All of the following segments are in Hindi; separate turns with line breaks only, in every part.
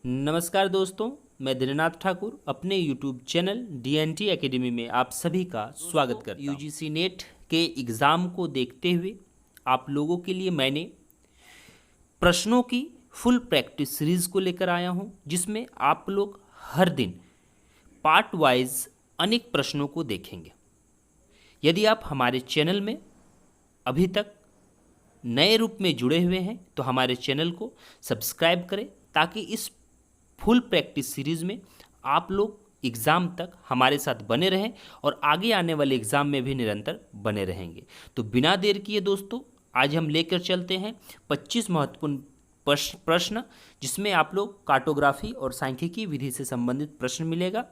नमस्कार दोस्तों, मैं दिननाथ ठाकुर अपने YouTube चैनल DNT एकेडमी में आप सभी का स्वागत करता हूँ। यूजीसी नेट के एग्ज़ाम को देखते हुए आप लोगों के लिए मैंने प्रश्नों की फुल प्रैक्टिस सीरीज़ को लेकर आया हूँ, जिसमें आप लोग हर दिन पार्ट वाइज अनेक प्रश्नों को देखेंगे। यदि आप हमारे चैनल में अभी तक नए रूप में जुड़े हुए हैं तो हमारे चैनल को सब्सक्राइब करें, ताकि इस फुल प्रैक्टिस सीरीज़ में आप लोग एग्ज़ाम तक हमारे साथ बने रहें और आगे आने वाले एग्ज़ाम में भी निरंतर बने रहेंगे। तो बिना देर किए दोस्तों, आज हम लेकर चलते हैं 25 महत्वपूर्ण प्रश्न, जिसमें आप लोग कार्टोग्राफी और सांख्यिकी विधि से संबंधित प्रश्न मिलेगा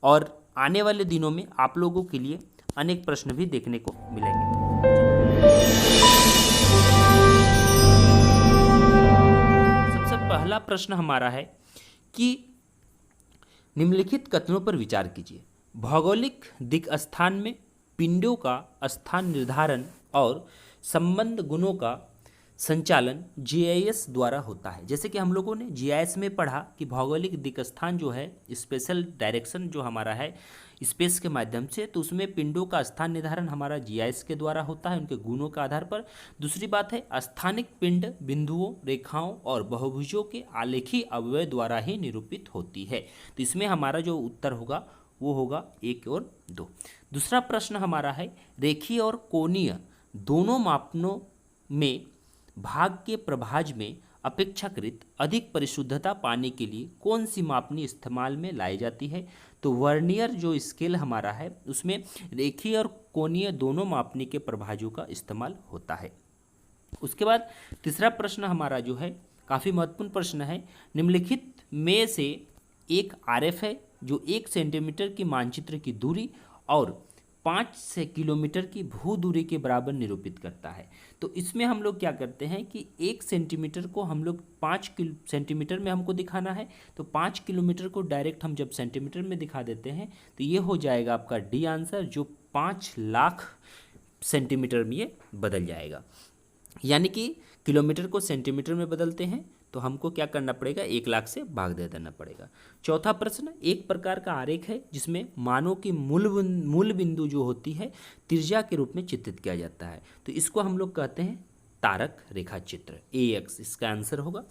और आने वाले दिनों में आप लोगों के लिए अनेक प्रश्न भी देखने को मिलेंगे। सबसे पहला प्रश्न हमारा है कि निम्नलिखित कथनों पर विचार कीजिए। भौगोलिक दिक् स्थान में पिंडों का स्थान निर्धारण और संबंध गुणों का संचालन जीआईएस द्वारा होता है। जैसे कि हम लोगों ने जीआईएस में पढ़ा कि भौगोलिक दिक् स्थान जो है, स्पेशल डायरेक्शन जो हमारा है स्पेस के माध्यम से, तो उसमें पिंडों का स्थान निर्धारण हमारा जीआईएस के द्वारा होता है, उनके गुणों के आधार पर। दूसरी बात है, स्थानिक पिंड बिंदुओं, रेखाओं और बहुभुजों के आलेखी अवयव द्वारा ही निरूपित होती है। तो इसमें हमारा जो उत्तर होगा वो होगा 1 और 2। दूसरा प्रश्न हमारा है, रेखीय और कोणीय दोनों मापनों में भाग के प्रभाज में अपेक्षाकृत अधिक परिशुद्धता पाने के लिए कौन सी मापनी इस्तेमाल में लाई जाती है? तो वर्नियर जो स्केल हमारा है उसमें रेखीय और कोणीय दोनों मापनी के प्रभाजों का इस्तेमाल होता है। उसके बाद तीसरा प्रश्न हमारा जो है काफ़ी महत्वपूर्ण प्रश्न है। निम्नलिखित में से एक आरएफ है जो 1 सेंटीमीटर की मानचित्र की दूरी और 5 से किलोमीटर की भू दूरी के बराबर निरूपित करता है। तो इसमें हम लोग क्या करते हैं कि 1 सेंटीमीटर को हम लोग 5 सेंटीमीटर में हमको दिखाना है, तो 5 किलोमीटर को डायरेक्ट हम जब सेंटीमीटर में दिखा देते हैं तो ये हो जाएगा आपका डी आंसर, जो 5 लाख सेंटीमीटर में ये बदल जाएगा। यानी कि किलोमीटर को सेंटीमीटर में बदलते हैं तो हमको क्या करना पड़ेगा, 1 लाख से भाग दे देना पड़ेगा। चौथा प्रश्न, एक प्रकार का आरेख है जिसमें मानों की मूल बिंदु जो होती है त्रिज्या के रूप में चित्रित किया जाता है, तो इसको हम लोग कहते हैं तारक रेखा चित्र, AX इसका आंसर होगा।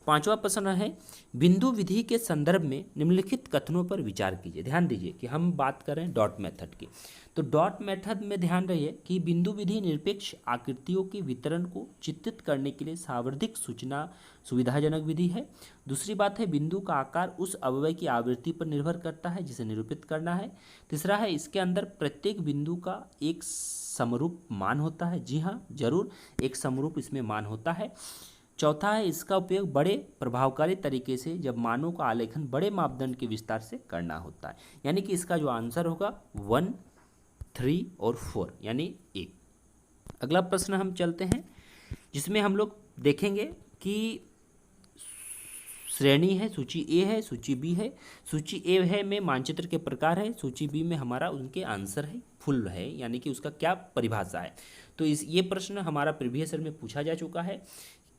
पांचवा प्रश्न है, बिंदु विधि के संदर्भ में निम्नलिखित कथनों पर विचार कीजिए। ध्यान दीजिए कि हम बात करें डॉट मेथड की, तो डॉट मेथड में ध्यान रहिए कि बिंदु विधि निरपेक्ष आकृतियों के वितरण को चित्रित करने के लिए सावर्धिक सूचना सुविधाजनक विधि है। दूसरी बात है, बिंदु का आकार उस अवयव की आवृत्ति पर निर्भर करता है जिसे निरूपित करना है। तीसरा है, इसके अंदर प्रत्येक बिंदु का एक समरूप मान होता है। जी हाँ, जरूर एक समरूप इसमें मान होता है। चौथा है, इसका उपयोग बड़े प्रभावकारी तरीके से जब मानों का आलेखन बड़े मापदंड के विस्तार से करना होता है। यानी कि इसका जो आंसर होगा 1, 3 और 4 यानी 1। अगला प्रश्न हम चलते हैं, जिसमें हम लोग देखेंगे कि श्रेणी है, सूची ए है, सूची बी है। सूची ए है में मानचित्र के प्रकार है, सूची बी में हमारा उनके आंसर है, फुल है, यानी कि उसका क्या परिभाषा है। तो ये प्रश्न हमारा प्रीवियस ईयर में पूछा जा चुका है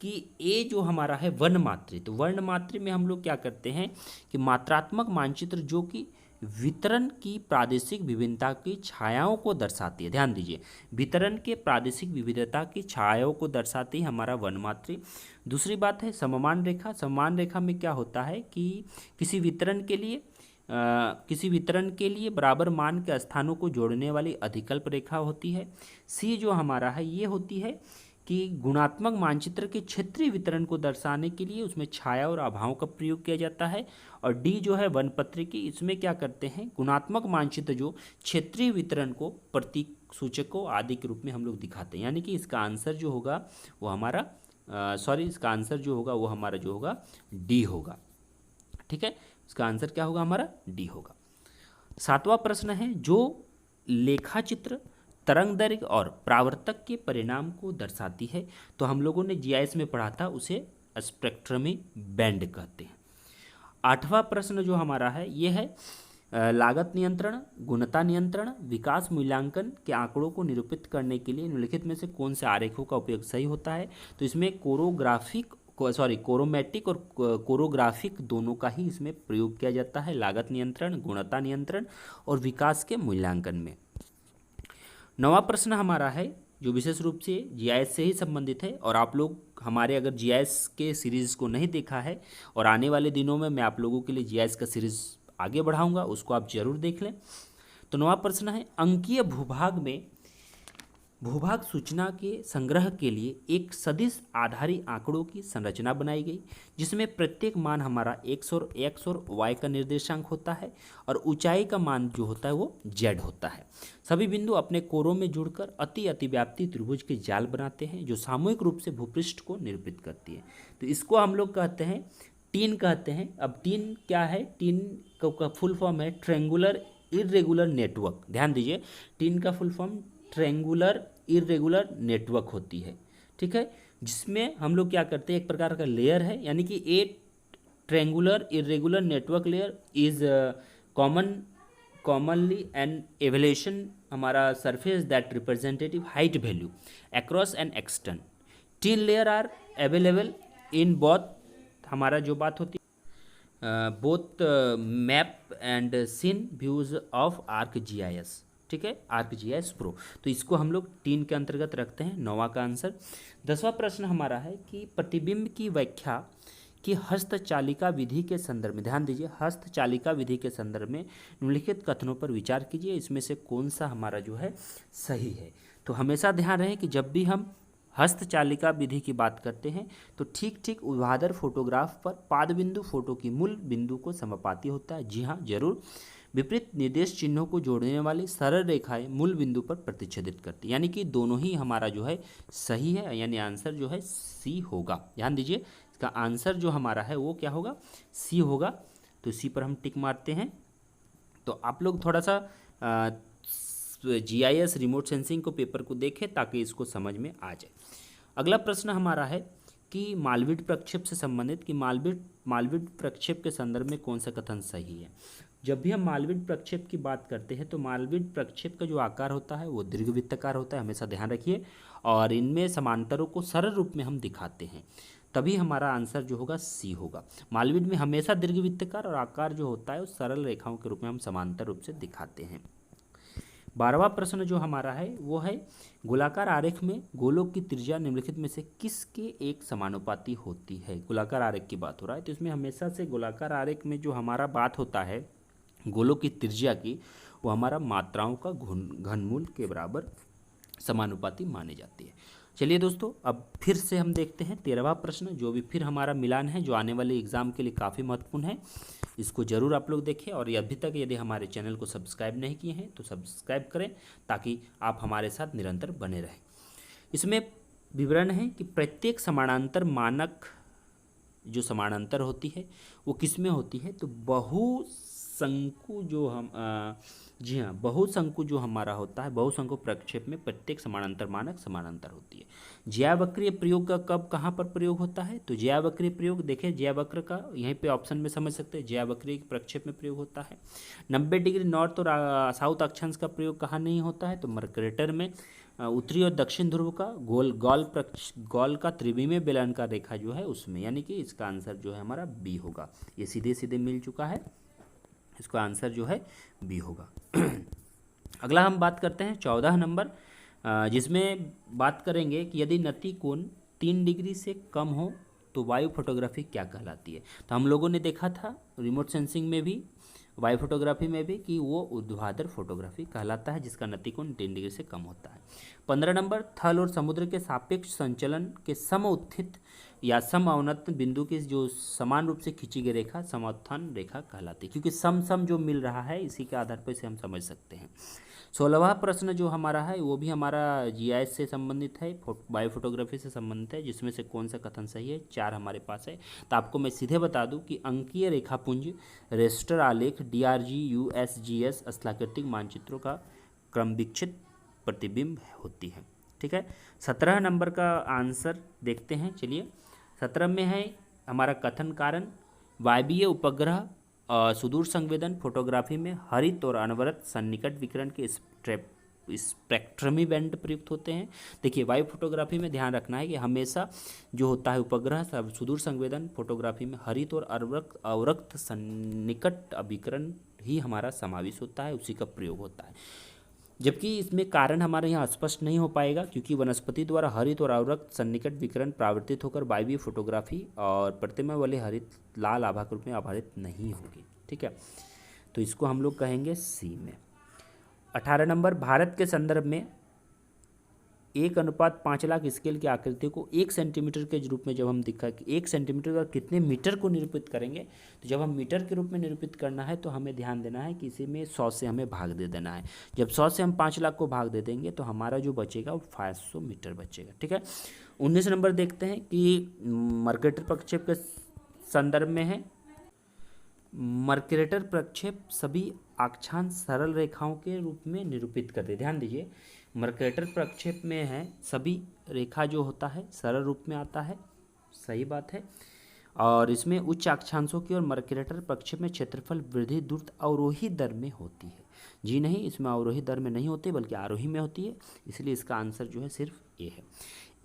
कि ए जो हमारा है वर्णमात्री, तो वर्णमात्री में हम लोग क्या करते हैं कि मात्रात्मक मानचित्र जो कि वितरण की प्रादेशिक विभिन्नता की छायाओं को दर्शाती है। ध्यान दीजिए, वितरण के प्रादेशिक विविधता की छायाओं को दर्शाती है हमारा वर्णमात्री। दूसरी बात है सममान रेखा। सममान रेखा में क्या होता है कि किसी वितरण के लिए बराबर मान के स्थानों को जोड़ने वाली अधिकल्प रेखा होती है। सी जो हमारा है ये होती है कि गुणात्मक मानचित्र के क्षेत्रीय वितरण को दर्शाने के लिए उसमें छाया और आभाओं का प्रयोग किया जाता है। और डी जो है वनपत्री की, इसमें क्या करते हैं, गुणात्मक मानचित्र जो क्षेत्रीय वितरण को प्रतीक सूचकों आदि के रूप में हम लोग दिखाते हैं। यानी कि इसका आंसर जो होगा वो हमारा इसका आंसर जो होगा वो हमारा जो होगा डी होगा। ठीक है, इसका आंसर क्या होगा, हमारा डी होगा। 7वां प्रश्न है, जो लेखा चित्र तरंग दैर्घ्य और परावर्तक के परिणाम को दर्शाती है, तो हम लोगों ने जीआईएस में पढ़ा था, उसे स्पेक्ट्रमी बैंड कहते हैं। 8वां प्रश्न जो हमारा है ये है, लागत नियंत्रण, गुणवत्ता नियंत्रण, विकास मूल्यांकन के आंकड़ों को निरूपित करने के लिए निम्नलिखित में से कौन से आरेखों का उपयोग सही होता है? तो इसमें कोरोमेटिक और कोरोग्राफिक दोनों का ही इसमें प्रयोग किया जाता है लागत नियंत्रण, गुणवत्ता नियंत्रण और विकास के मूल्यांकन में। नवा प्रश्न हमारा है जो विशेष रूप से जीआईएस से ही संबंधित है, और आप लोग हमारे अगर जीआईएस के सीरीज़ को नहीं देखा है, और आने वाले दिनों में मैं आप लोगों के लिए जीआईएस का सीरीज़ आगे बढ़ाऊंगा, उसको आप जरूर देख लें। तो नवा प्रश्न है, अंकीय भूभाग में भूभाग सूचना के संग्रह के लिए एक सदिश आधारित आंकड़ों की संरचना बनाई गई, जिसमें प्रत्येक मान हमारा एक्स और वाई का निर्देशांक होता है, और ऊंचाई का मान जो होता है वो जेड होता है। सभी बिंदु अपने कोरों में जुड़कर अतिव्याप्ति त्रिभुज के जाल बनाते हैं, जो सामूहिक रूप से भूपृष्ठ को निरूपित करती है। तो इसको हम लोग कहते हैं टीन कहते हैं। अब टीन क्या है? टीन का फुल फॉर्म है ट्रेंगुलर इरेगुलर नेटवर्क। ध्यान दीजिए, टीन का full form triangular irregular network होती है, ठीक है, जिसमें हम लोग क्या करते हैं, एक प्रकार का लेयर है, यानी कि a triangular irregular network layer is commonly an elevation हमारा surface that representative height value across an extent. TIN layer are available in both, हमारा जो बात होती है both map and scene views of arc GIS, ठीक है, आर्क जीआईएस प्रो। तो इसको हम लोग टीन के अंतर्गत रखते हैं। 9वां का आंसर। 10वां प्रश्न हमारा है कि प्रतिबिंब की व्याख्या की हस्तचालिका विधि के संदर्भ में, ध्यान दीजिए, हस्तचालिका विधि के संदर्भ में निम्नलिखित कथनों पर विचार कीजिए, इसमें से कौन सा हमारा जो है सही है। तो हमेशा ध्यान रहे कि जब भी हम हस्तचालिका विधि की बात करते हैं तो ठीक ऊर्ध्वाधर फोटोग्राफ पर पाद बिंदु फोटो की मूल बिंदु को समानुपाती होता है। जी हाँ, जरूर। विपरीत निर्देश चिन्हों को जोड़ने वाली सरल रेखाएं मूल बिंदु पर प्रतिच्छेदित करती है, यानी कि दोनों ही हमारा जो है सही है, यानी आंसर जो है सी होगा। ध्यान दीजिए, इसका आंसर जो हमारा है वो क्या होगा? सी होगा। तो सी पर हम टिक मारते हैं। तो आप लोग थोड़ा सा जीआईएस रिमोट सेंसिंग को पेपर को देखें ताकि इसको समझ में आ जाए। अगला प्रश्न हमारा है कि मालवीय प्रक्षेप से संबंधित कि मालवीय प्रक्षेप के संदर्भ में कौन सा कथन सही है। जब भी हम मालवीय प्रक्षेप की बात करते हैं तो मालवीय प्रक्षेप का जो आकार होता है वो दीर्घवृत्ताकार होता है, हमेशा ध्यान रखिए, और इनमें समांतरों को सरल रूप में हम दिखाते हैं, तभी हमारा आंसर जो होगा सी होगा। मालवीय में हमेशा दीर्घवृत्ताकार और आकार जो होता है वो सरल रेखाओं के रूप में हम समांतर रूप से दिखाते हैं। 12वां प्रश्न जो हमारा है वो है गोलाकार आरेख में गोलों की त्रिज्या निम्नलिखित में से किसके एक समानुपाती होती है। गोलाकार आरेख की बात हो रहा है तो इसमें हमेशा से गोलाकार आरेख में जो हमारा बात होता है गोलों की त्रिज्या की, वो हमारा मात्राओं का घनमूल के बराबर समानुपाती मानी जाती है। चलिए दोस्तों, अब फिर से हम देखते हैं 13वां प्रश्न, जो भी फिर हमारा मिलान है, जो आने वाले एग्जाम के लिए काफ़ी महत्वपूर्ण है। इसको जरूर आप लोग देखें, और अभी तक यदि हमारे चैनल को सब्सक्राइब नहीं किए हैं तो सब्सक्राइब करें ताकि आप हमारे साथ निरंतर बने रहें। इसमें विवरण है कि प्रत्येक समानांतर मानक जो समानांतर होती है वो किस में होती है, तो बहुशंकु जो हम जी हाँ, बहुशंकु जो हमारा होता है, बहुशंकु प्रक्षेप में प्रत्येक समानांतर मानक समानांतर होती है। ज्यावक्रीय प्रयोग का कब कहाँ पर प्रयोग होता है, तो ज्यावक्रीय प्रयोग देखें, ज्यावक्र का यहीं पे ऑप्शन में समझ सकते हैं, ज्यावक्रीय प्रक्षेप में प्रयोग होता है। 90 डिग्री नॉर्थ और साउथ अक्षांश का प्रयोग कहाँ नहीं होता है, तो मर्करेटर में। उत्तरी और दक्षिण ध्रुव का गोल का त्रिविमीय बेलनाकार रेखा जो है उसमें, यानी कि इसका आंसर जो है हमारा बी होगा। ये सीधे सीधे मिल चुका है, इसका आंसर जो है बी होगा। अगला हम बात करते हैं 14 नंबर, जिसमें बात करेंगे कि यदि नति कोण 3 डिग्री से कम हो तो वायु फोटोग्राफी क्या कहलाती है। तो हम लोगों ने देखा था रिमोट सेंसिंग में भी, वायु फोटोग्राफी में भी, कि वो ऊर्ध्वाधर फोटोग्राफी कहलाता है जिसका नति कोण 3 डिग्री से कम होता है। 15 नंबर, थल और समुद्र के सापेक्ष संचलन के समउत्थित या समअवनत बिंदु की जो समान रूप से खींची गई रेखा समोत्थान रेखा कहलाती है, क्योंकि सम जो मिल रहा है इसी के आधार पर इसे हम समझ सकते हैं। 16वां प्रश्न जो हमारा है वो भी हमारा जीआईएस से संबंधित है, वायु फोटोग्राफी से संबंधित है, जिसमें से कौन सा कथन सही है। 4 हमारे पास है, तो आपको मैं सीधे बता दूं कि अंकीय रेखापुंज, रेस्टर आलेख, डीआरजी, यूएसजीएस स्थलाकृतिक मानचित्रों का क्रमविकसित प्रतिबिंब होती है, ठीक है। 17 नंबर का आंसर देखते हैं, चलिए। 17 में है हमारा कथन कारण, वायवीय उपग्रह सुदूर संवेदन फोटोग्राफी में हरित और अनवरत सन्निकट विकिरण के स्पेक्ट्रमी बैंड प्रयुक्त होते हैं। देखिए वायु फोटोग्राफी में ध्यान रखना है कि हमेशा जो होता है उपग्रह सुदूर संवेदन फोटोग्राफी में हरित और अवरक्त सन्निकट अभिकरण ही हमारा समावेश होता है, उसी का प्रयोग होता है। जबकि इसमें कारण हमारे यहाँ स्पष्ट नहीं हो पाएगा क्योंकि वनस्पति द्वारा हरित और अवरक्त सन्निकट विकिरण परावर्तित होकर वायवीय फोटोग्राफी और प्रतिमा वाले हरित लाल आभा के रूप में आभारित नहीं होगी। ठीक है, तो इसको हम लोग कहेंगे सी में। 18 नंबर, भारत के संदर्भ में 1:5 लाख स्केल की आकृति को 1 सेंटीमीटर के रूप में जब हम दिखा 1 सेंटीमीटर का कितने मीटर को निरूपित करेंगे, तो जब हम मीटर के रूप में निरूपित करना है तो हमें ध्यान देना है कि इसी में 100 से हमें भाग दे देना है। जब 100 से हम 5 लाख को भाग दे देंगे तो हमारा जो बचेगा वो 500 मीटर बचेगा। ठीक है, 19 नंबर देखते हैं कि मर्केटर प्रक्षेप के संदर्भ में है। मर्केटर प्रक्षेप सभी अक्षांश सरल रेखाओं के रूप में निरूपित करते। ध्यान दीजिए, मर्केटर प्रक्षेप में है सभी रेखा जो होता है सरल रूप में आता है, सही बात है। और इसमें उच्च अक्षांशों की और मर्केटर प्रक्षेप में क्षेत्रफल वृद्धि द्रुत अवरोही दर में होती है। जी नहीं, इसमें अवरोही दर में नहीं होती बल्कि आरोही में होती है, इसलिए इसका आंसर जो है सिर्फ ए है।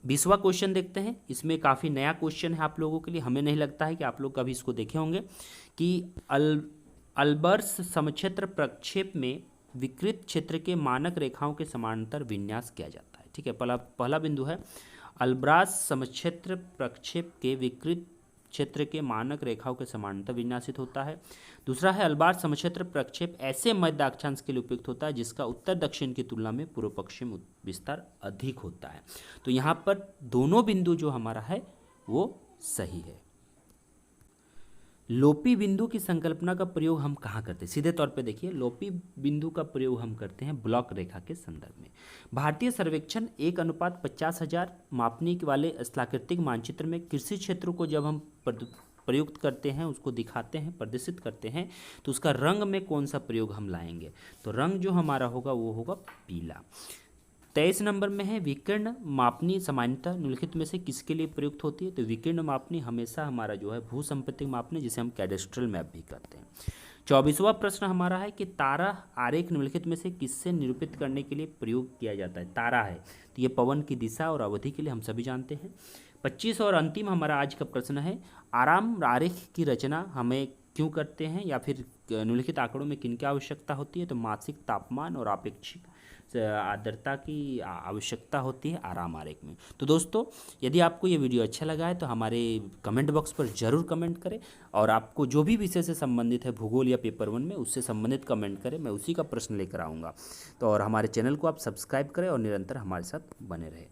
20वां क्वेश्चन देखते हैं। इसमें काफ़ी नया क्वेश्चन है आप लोगों के लिए, हमें नहीं लगता है कि आप लोग कभी इसको देखे होंगे कि अल्बर्स समक्षेत्र प्रक्षेप में विकृत क्षेत्र के मानक रेखाओं के समानांतर विन्यास किया जाता है। ठीक है, पहला बिंदु है अल्ब्रास समक्षेत्र प्रक्षेप के विकृत क्षेत्र के मानक रेखाओं के समानांतर विन्यासित होता है। दूसरा है अल्बार्स समक्षेत्र प्रक्षेप ऐसे मध्य अक्षांश के लिए उपयुक्त होता है जिसका उत्तर दक्षिण की तुलना में पूर्व पश्चिम विस्तार अधिक होता है। तो यहाँ पर दोनों बिंदु जो हमारा है वो सही है। लोपी बिंदु की संकल्पना का प्रयोग हम कहाँ करते हैं? सीधे तौर पे देखिए, लोपी बिंदु का प्रयोग हम करते हैं ब्लॉक रेखा के संदर्भ में। भारतीय सर्वेक्षण 1:50,000 मापनी वाले स्थलाकृतिक मानचित्र में कृषि क्षेत्रों को जब हम प्रयुक्त करते हैं, उसको दिखाते हैं, प्रदर्शित करते हैं, तो उसका रंग में कौन सा प्रयोग हम लाएंगे? तो रंग जो हमारा होगा वो होगा पीला। 23 नंबर में है विकीर्ण मापनी सामान्यतः निम्नलिखित में से किसके लिए प्रयुक्त होती है? तो विकीर्ण मापनी हमेशा हमारा जो है भूसंपत्तिक मापनी, जिसे हम कैडेस्ट्रल मैप भी कहते हैं। 24वां प्रश्न हमारा है कि तारा आरेख निम्नलिखित में से किससे निरूपित करने के लिए प्रयोग किया जाता है? तारा है तो ये पवन की दिशा और अवधि के लिए हम सभी जानते हैं। 25 और अंतिम हमारा आज का प्रश्न है आराम आरेख की रचना हमें क्यों करते हैं या फिर निम्नलिखित आंकड़ों में किन की आवश्यकता होती है? तो मासिक तापमान और आपेक्षिक आर्द्रता की आवश्यकता होती है आराम आरेख में। तो दोस्तों, यदि आपको ये वीडियो अच्छा लगा है तो हमारे कमेंट बॉक्स पर ज़रूर कमेंट करें, और आपको जो भी विषय से संबंधित है भूगोल या पेपर 1 में उससे संबंधित कमेंट करें, मैं उसी का प्रश्न लेकर आऊँगा। तो और हमारे चैनल को आप सब्सक्राइब करें और निरंतर हमारे साथ बने रहें।